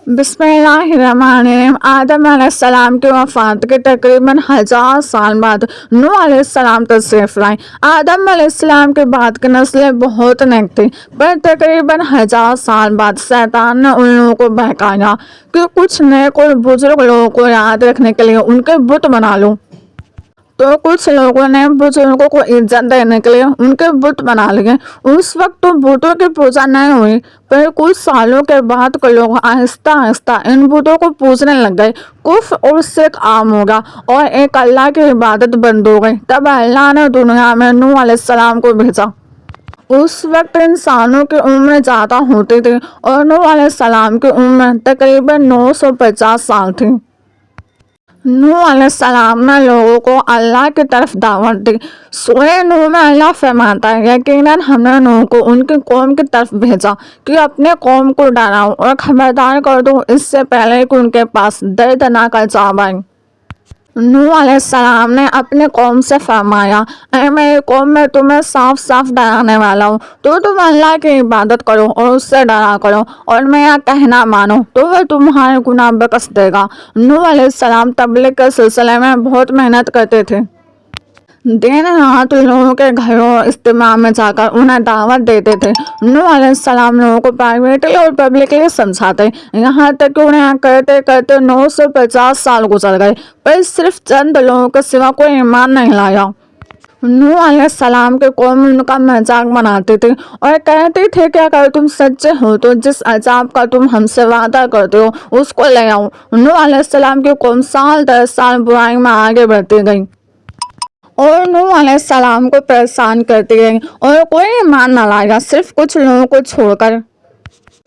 بسم اللہ الرحمن الرحیم۔ آدم علیہ السلام کی وفات کے تقریباً 1000 سال بعد نوح علیہ السلام تشریف لائے۔ آدم علیہ السلام کے بعد کی نسلیں بہت نیک تھیں، پر تقریباً 1000 سال بعد شیطان نے ان لوگوں کو بہکایا کہ کچھ نیک اور بزرگ لوگوں کو یاد رکھنے کے لیے ان کے بت بنا لو۔ تو کچھ لوگوں نے بزرگوں کو عزت دینے کے لیے ان کے بت بنا لیے۔ اس وقت تو بتوں کی پوجا نہیں ہوئی، پر کچھ سالوں کے بعد کے لوگ آہستہ آہستہ ان بتوں کو پوجنے لگ گئے۔ کفر اور شرک عام ہو گیا اور ایک اللہ کی عبادت بند ہو گئی۔ تب اللہ نے دنیا میں نوح علیہ السلام کو بھیجا۔ اس وقت انسانوں کی عمر زیادہ ہوتی تھی اور نوح علیہ السلام کی عمر تقریباً 950 سال تھی۔ نوح علیہ السلام نے لوگوں کو اللہ کی طرف دعوت دی۔ سورہ نوح میں اللہ فرماتا ہے، یقیناً ہم نے نوح کو ان کی قوم کی طرف بھیجا کہ اپنے قوم کو ڈراؤ اور خبردار کر دو اس سے پہلے کہ ان کے پاس دردناک عذاب آئے۔ نوح علیہ السلام نے اپنی قوم سے فرمایا، اے میری قوم، میں تمہیں صاف صاف ڈرانے والا ہوں، تو تم اللہ کی عبادت کرو اور اس سے ڈرا کرو اور میرا کہنا مانو تو وہ تمہارے گناہ بخش دے گا۔ نوح علیہ السلام تبلیغ کے سلسلے میں بہت محنت کرتے تھے۔ دن رات لوگوں کے گھروں اور اجتماع میں جا کر انہیں دعوت دیتے تھے۔ نوح علیہ السلام لوگوں کو پرائیویٹلی اور پبلکلی سمجھاتے، یہاں تک کہ انہیں کرتے کرتے 950 سال گزر گئے، پر صرف چند لوگوں کے سوا کوئی ایمان نہیں لایا۔ نوح علیہ السلام کی قوم ان کا مذاق بناتی تھی اور کہتی تھی کہ اگر تم سچے ہو تو جس عذاب کا تم ہم سے وعدہ کرتے ہو اس کو لے آؤ۔ نوح علیہ السلام کی قوم سال در سال برائی میں آگے بڑھتی گئی اور نوح علیہ السلام کو پریشان کرتی گئی اور کوئی ایمان نہ لایا، صرف کچھ لوگوں کو چھوڑ کر۔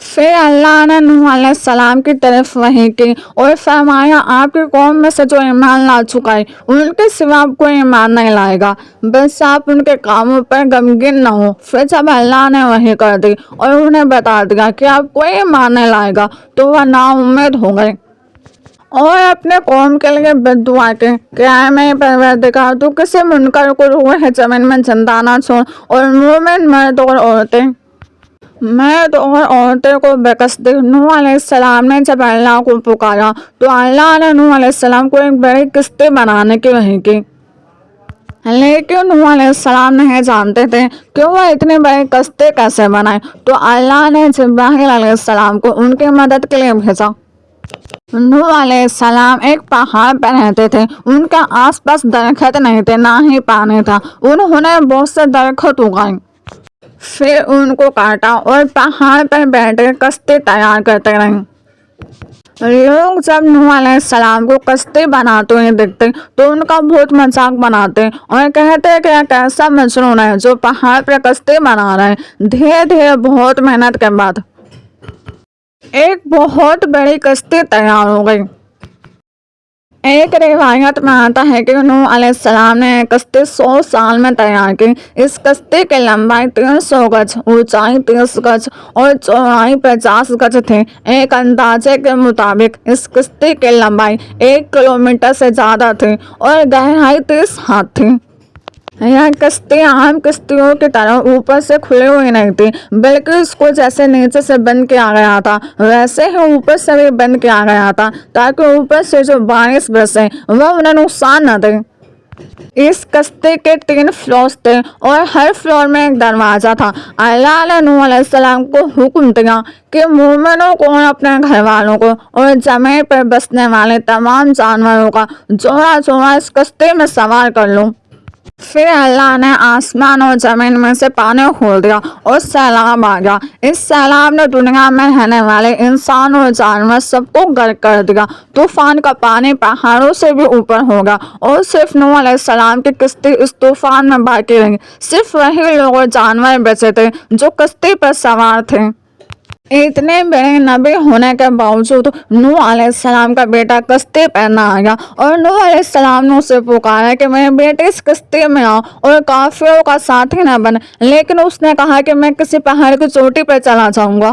پھر اللہ نے نوح علیہ السلام کی طرف وحی کی اور فرمایا، آپ کی قوم میں سے جو ایمان لا چکا ہے ان کے سوا کوئی ایمان نہیں لائے گا، بس آپ ان کے کاموں پر غمگین نہ ہو۔ پھر جب اللہ نے وحی کر دی اور انہیں بتا دیا کہ آپ کوئی ایمان نہیں لائے گا تو وہ نا امید ہو گئے اور اپنے قوم کے لیے بد دعا کی کہ اے میرے پروردگار، تو کسی منکر کو روح زمین میں زندہ نہ چھوڑ اور مومن مرد اور عورتیں کو بخش دے۔ نوح علیہ السلام نے جب اللہ کو پکارا تو اللہ نے نوح علیہ السلام کو ایک بڑی کشتی بنانے کی وحی کی، لیکن نوح علیہ السلام نہیں جانتے تھے کہ وہ اتنی بڑی کشتی کیسے بنائے۔ تو اللہ نے جبرائیل علیہ السلام کو ان کی مدد کے لیے بھیجا۔ نوح علیہ السلام ایک پہاڑ پر رہتے تھے، ان کے آس پاس درخت نہیں تھے، نہ ہی پانی تھا۔ انہوں نے بہت سے درخت اگائے، پھر ان کو کاٹا اور پہاڑ پر بیٹھ کر کشتی تیار کرتے رہے۔ لوگ جب نوح علیہ السلام کو کشتی بناتے ہوئے دیکھتے تو ان کا بہت مذاق بناتے اور کہتے کہ ایک ایسا مجنون ہے جو پہاڑ پر کشتی بنا رہا ہے۔ دھیرے دھیرے بہت محنت کے بعد ایک بہت بڑی کشتی تیار ہو گئی۔ ایک روایت میں آتا ہے کہ نوح علیہ السلام نے ایک کشتی 100 سال میں تیار کی۔ اس کشتی کی لمبائی 300 گز، اونچائی 30 گز اور چوڑائی 50 گز تھی۔ ایک اندازے کے مطابق اس کشتی کی لمبائی 1 کلومیٹر سے زیادہ تھی اور گہرائی 30 ہاتھ تھی۔ یہ کشتی عام کشتیوں کی طرح اوپر سے کھلی ہوئی نہیں تھی، بلکہ اس کو جیسے نیچے سے بند کیا گیا تھا ویسے ہی اوپر سے بھی بند کیا گیا تھا، تاکہ اوپر سے جو بارش برسے وہ انہیں نقصان نہ دے۔ اس کشتی کے 3 فلور تھے اور ہر فلور میں ایک دروازہ تھا۔ اللہ نے نوح علیہ السلام کو حکم دیا کہ مومنوں کو اور اپنے گھر والوں کو اور زمین پر بسنے والے تمام جانوروں کا جوڑا جوڑا اس کشتی میں سوار کر لو۔ پھر اللہ نے آسمان اور زمین میں سے پانی کھول دیا اور سیلاب آ گیا۔ اس سیلاب نے دنیا میں رہنے والے انسان اور جانور سب کو غرق کر دیا۔ طوفان کا پانی پہاڑوں سے بھی اوپر ہو گیا اور صرف نوح علیہ السلام کی کشتی اس طوفان میں باقی رہی۔ صرف وہی لوگ اور جانور بچے تھے جو کشتی پر سوار تھے۔ اتنے بڑے نبی ہونے کے باوجود نوح علیہ السلام کا بیٹا کشتی پر نہ آیا اور نوح علیہ السلام نے اسے پکارا کہ میرے بیٹے اس کشتی میں آؤ اور کافروں کا ساتھی نہ بن، لیکن اس نے کہا کہ میں کسی پہاڑ کی چوٹی پر چلا جاؤں گا۔